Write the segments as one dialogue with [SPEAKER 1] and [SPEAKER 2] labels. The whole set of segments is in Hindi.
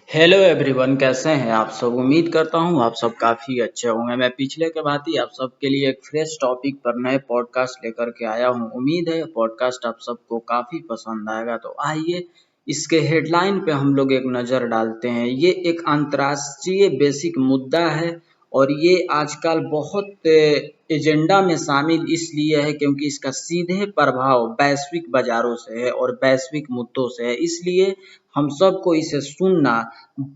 [SPEAKER 1] हेलो एवरीवन, कैसे हैं आप सब। उम्मीद करता हूं आप सब काफ़ी अच्छे होंगे। मैं पिछले के भांति आप सबके लिए एक फ्रेश टॉपिक पर नए पॉडकास्ट लेकर के आया हूं। उम्मीद है पॉडकास्ट आप सबको काफ़ी पसंद आएगा। तो आइए इसके हेडलाइन पे हम लोग एक नज़र डालते हैं। ये एक अंतर्राष्ट्रीय बेसिक मुद्दा है और ये आजकल बहुत एजेंडा में शामिल इसलिए है क्योंकि इसका सीधे प्रभाव वैश्विक बाजारों से है और वैश्विक मुद्दों से है। इसलिए हम सबको इसे सुनना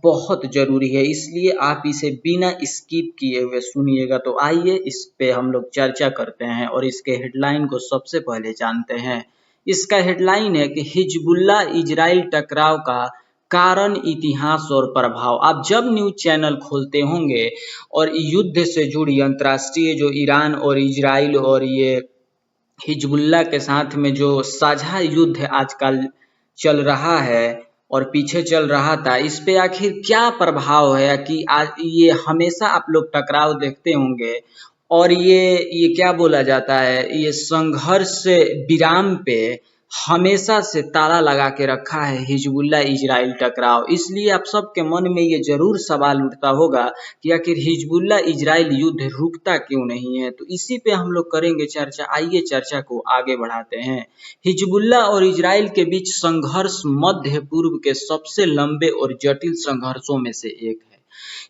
[SPEAKER 1] बहुत ज़रूरी है, इसलिए आप इसे बिना स्किप किए हुए सुनिएगा। तो आइए इस पे हम लोग चर्चा करते हैं और इसके हेडलाइन को सबसे पहले जानते हैं। इसका हेडलाइन है कि हिजबुल्लाह इजराइल टकराव का कारण, इतिहास और प्रभाव। आप जब न्यूज चैनल खोलते होंगे और युद्ध से जुड़ी अंतर्राष्ट्रीय जो ईरान और इजराइल और ये हिजबुल्लाह के साथ में जो साझा युद्ध आजकल चल रहा है और पीछे चल रहा था, इस पे आखिर क्या प्रभाव है कि आज ये हमेशा आप लोग टकराव देखते होंगे और ये क्या बोला जाता है, ये संघर्ष विराम पे हमेशा से ताला लगा के रखा है हिजबुल्लाह इजराइल टकराव। इसलिए आप सबके मन में ये जरूर सवाल उठता होगा कि आखिर हिजबुल्लाह इजराइल युद्ध रुकता क्यों नहीं है। तो इसी पे हम लोग करेंगे चर्चा। आइए चर्चा को आगे बढ़ाते हैं। हिजबुल्लाह और इजराइल के बीच संघर्ष मध्य पूर्व के सबसे लंबे और जटिल संघर्षों में से एक है।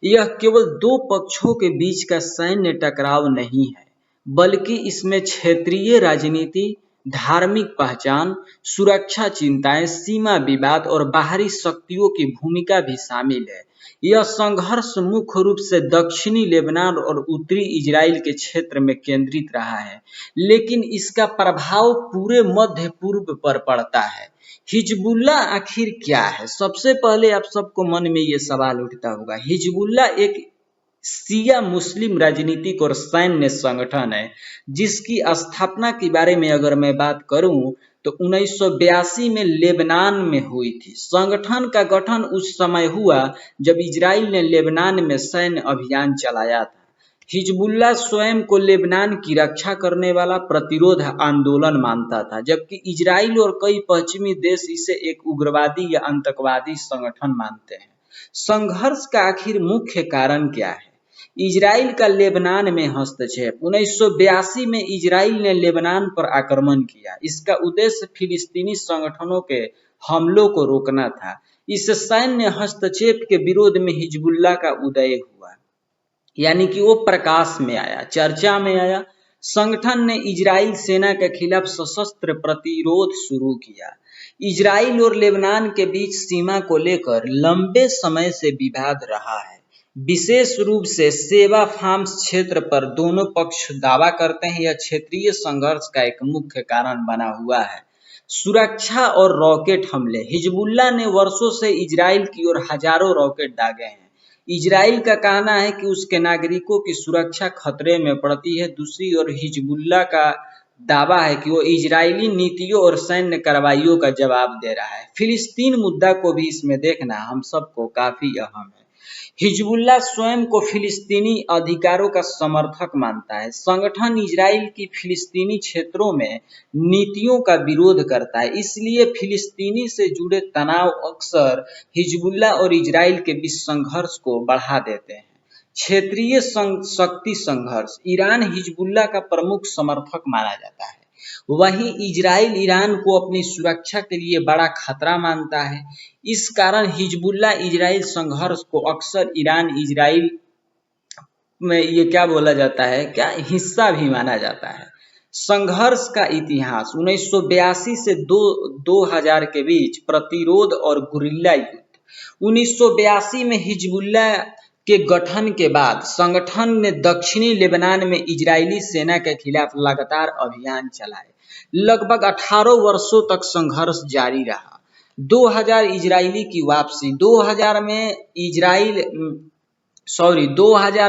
[SPEAKER 1] यह केवल दो पक्षों के बीच का सैन्य टकराव नहीं है, बल्कि इसमें क्षेत्रीय राजनीति, धार्मिक पहचान, सुरक्षा चिंताएं, सीमा विवाद और बाहरी शक्तियों की भूमिका भी शामिल है। यह संघर्ष मुख्य रूप से दक्षिणी लेबनान और उत्तरी इजराइल के क्षेत्र में केंद्रित रहा है, लेकिन इसका प्रभाव पूरे मध्य पूर्व पर पड़ता है। हिजबुल्लाह आखिर क्या है? सबसे पहले आप सबको मन में ये सवाल उठता होगा। हिजबुल्लाह एक शिया मुस्लिम राजनीतिक और सैन्य संगठन है, जिसकी स्थापना के बारे में अगर मैं बात करूं तो 1982 में लेबनान में हुई थी। संगठन का गठन उस समय हुआ जब इजराइल ने लेबनान में सैन्य अभियान चलाया था। हिजबुल्लाह स्वयं को लेबनान की रक्षा करने वाला प्रतिरोध आंदोलन मानता था, जबकि इजराइल और कई पश्चिमी देश इसे एक उग्रवादी या आतंकवादी संगठन मानते हैं। संघर्ष का आखिर मुख्य कारण क्या है? इजराइल का लेबनान में हस्तक्षेप। 1982 में इजराइल ने लेबनान पर आक्रमण किया। इसका उद्देश्य फिलिस्तीनी संगठनों के हमलों को रोकना था। इस सैन्य हस्तक्षेप के विरोध में हिजबुल्लाह का उदय हुआ, यानी कि वो प्रकाश में आया, चर्चा में आया। संगठन ने इजराइल सेना के खिलाफ सशस्त्र प्रतिरोध शुरू किया। इजराइल और लेबनान के बीच सीमा को लेकर लंबे समय से विवाद रहा है, विशेष रूप से सेवा फार्म्स क्षेत्र पर दोनों पक्ष दावा करते हैं। यह क्षेत्रीय संघर्ष का एक मुख्य कारण बना हुआ है। सुरक्षा और रॉकेट हमले। हिजबुल्लाह ने वर्षों से इजराइल की ओर हजारों रॉकेट दागे हैं। इजराइल का कहना है कि उसके नागरिकों की सुरक्षा खतरे में पड़ती है। दूसरी ओर हिजबुल्लाह का दावा है कि वो इजरायली नीतियों और सैन्य कार्रवाइयों का जवाब दे रहा है। फिलिस्तीन मुद्दा को भी इसमें देखना हम सबको काफी अहम है। हिजबुल्लाह स्वयं को फिलिस्तीनी अधिकारों का समर्थक मानता है। संगठन इजराइल की फिलिस्तीनी क्षेत्रों में नीतियों का विरोध करता है, इसलिए फिलिस्तीनी से जुड़े तनाव अक्सर हिजबुल्लाह और इजराइल के बीच संघर्ष को बढ़ा देते हैं। क्षेत्रीय शक्ति संघर्ष। ईरान हिजबुल्लाह का प्रमुख समर्थक माना जाता है, वहीं इजराइल ईरान को अपनी सुरक्षा के लिए बड़ा खतरा मानता है। इस कारण हिजबुल्लाह इजराइल संघर्ष को अक्सर ईरान इजराइल में ये क्या बोला जाता है, क्या हिस्सा भी माना जाता है। संघर्ष का इतिहास। 1982 से 2000 के बीच प्रतिरोध और गुरिल्ला युद्ध। 1982 में हिजबुल्लाह के गठन के बाद संगठन ने दक्षिणी लेबनान में इजरायली सेना के खिलाफ लगातार अभियान चलाए। लगभग 18 वर्षों तक संघर्ष जारी रहा। 2000 इजरायली की वापसी। 2000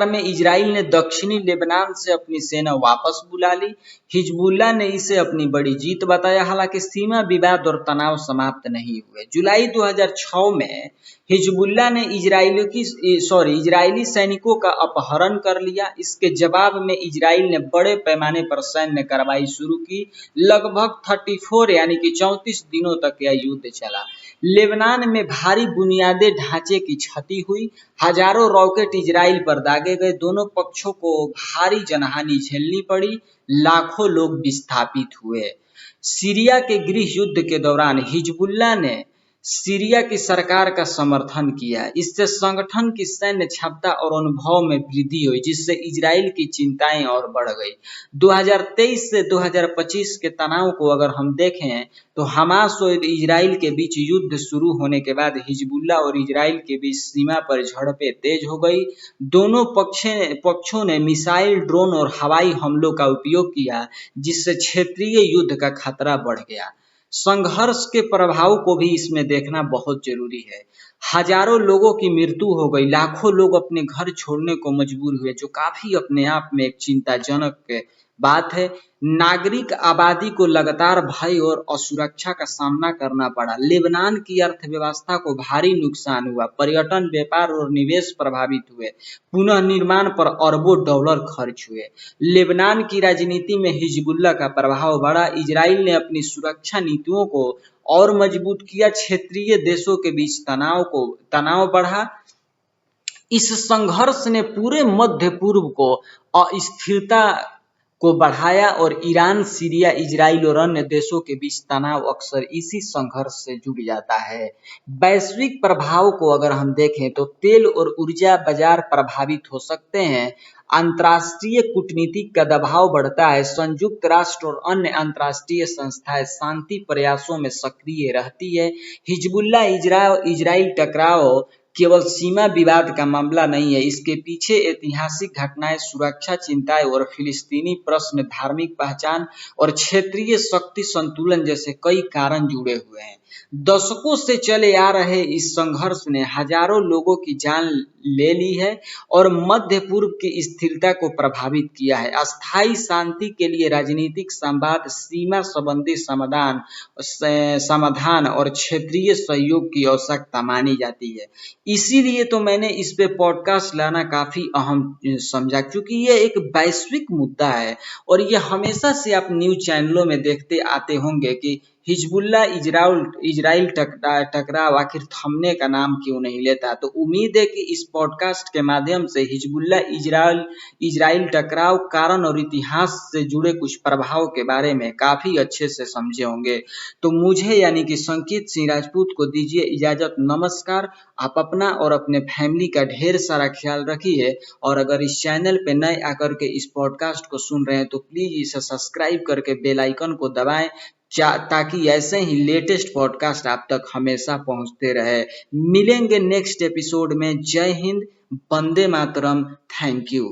[SPEAKER 1] में इजराइल ने दक्षिणी लेबनान से अपनी सेना वापस बुला ली। हिजबुल्लाह ने इसे अपनी बड़ी जीत बताया, हालांकि सीमा विवाद और तनाव समाप्त नहीं हुए। जुलाई 2006 में हिजबुल्लाह ने इजरायली सैनिकों का अपहरण कर लिया। इसके जवाब में इजराइल ने बड़े पैमाने पर सैन्य कार्रवाई शुरू की। लगभग 34 यानी कि 34 दिनों तक यह युद्ध चला। लेबनान में भारी बुनियादी ढांचे की क्षति हुई, हजारों रॉकेट इजराइल पर दागे गए, दोनों पक्षों को भारी जनहानि झेलनी पड़ी, लाखों लोग विस्थापित हुए। सीरिया के गृह युद्ध के दौरान हिजबुल्लाह ने सीरिया की सरकार का समर्थन किया। इससे संगठन की सैन्य क्षमता और अनुभव में वृद्धि हुई, जिससे इजराइल की चिंताएं और बढ़ गई। 2023 से 2025 के तनाव को अगर हम देखें तो हमास और इजराइल के बीच युद्ध शुरू होने के बाद हिजबुल्लाह और इजराइल के बीच सीमा पर झड़पें तेज हो गई। दोनों पक्षों ने मिसाइल, ड्रोन और हवाई हमलों का उपयोग किया, जिससे क्षेत्रीय युद्ध का खतरा बढ़ गया। संघर्ष के प्रभाव को भी इसमें देखना बहुत जरूरी है। हजारों लोगों की मृत्यु हो गई, लाखों लोग अपने घर छोड़ने को मजबूर हुए, जो काफी अपने आप में एक चिंताजनक बात है। नागरिक आबादी को लगातार भय और असुरक्षा का सामना करना पड़ा। लेबनान की अर्थव्यवस्था को भारी नुकसान हुआ, पर्यटन, व्यापार और निवेश प्रभावित हुए, पुनः निर्माण पर अरबों डॉलर खर्च हुए। लेबनान की राजनीति में हिजबुल्लाह का प्रभाव बढ़ा, इजराइल ने अपनी सुरक्षा नीतियों को और मजबूत किया, क्षेत्रीय देशों के बीच तनाव बढ़ा। इस संघर्ष ने पूरे मध्य पूर्व को अस्थिरता को बढ़ाया और ईरान, सीरिया, इजराइल और अन्य देशों के बीच तनाव अक्सर इसी संघर्ष से जुड़ जाता है। वैश्विक प्रभाव को अगर हम देखें तो तेल और ऊर्जा बाजार प्रभावित हो सकते हैं, अंतर्राष्ट्रीय कूटनीति का दबाव बढ़ता है, संयुक्त राष्ट्र और अन्य अंतर्राष्ट्रीय संस्थाएं शांति प्रयासों में सक्रिय रहती है। हिजबुल्लाह इजराइल टकराव केवल सीमा विवाद का मामला नहीं है, इसके पीछे ऐतिहासिक घटनाएं, सुरक्षा चिंताएं और फिलिस्तीनी प्रश्न, धार्मिक पहचान और क्षेत्रीय शक्ति संतुलन जैसे कई कारण जुड़े हुए हैं। दशकों से चले आ रहे इस संघर्ष ने हजारों लोगों की जान ले ली है और मध्य पूर्व की स्थिरता को प्रभावित किया है। अस्थायी शांति के लिए राजनीतिक संवाद, सीमा संबंधी समाधान और क्षेत्रीय सहयोग की आवश्यकता मानी जाती है। इसीलिए तो मैंने इस पे पॉडकास्ट लाना काफी अहम समझा, क्योंकि ये एक वैश्विक मुद्दा है और ये हमेशा से आप न्यूज चैनलों में देखते आते होंगे कि हिजबुल्लाह इजराइल टकराव आखिर थमने का नाम क्यों नहीं लेता। तो उम्मीद है कि इस पॉडकास्ट के माध्यम से हिजबुल्लाह इजराइल टकराव, कारण और इतिहास से जुड़े कुछ प्रभाव के बारे में काफी अच्छे से समझे होंगे। तो मुझे यानी कि संकेत सिंह राजपूत को दीजिए इजाजत। नमस्कार। आप अपना और अपने फैमिली का ढेर सारा ख्याल रखिए और अगर इस चैनल पे नए आकर के इस पॉडकास्ट को सुन रहे हैं तो प्लीज इसे सब्सक्राइब करके बेल आइकन को दबाएं, ताकि ऐसे ही लेटेस्ट पॉडकास्ट आप तक हमेशा पहुंचते रहे। मिलेंगे नेक्स्ट एपिसोड में। जय हिंद, वंदे मातरम, थैंक यू।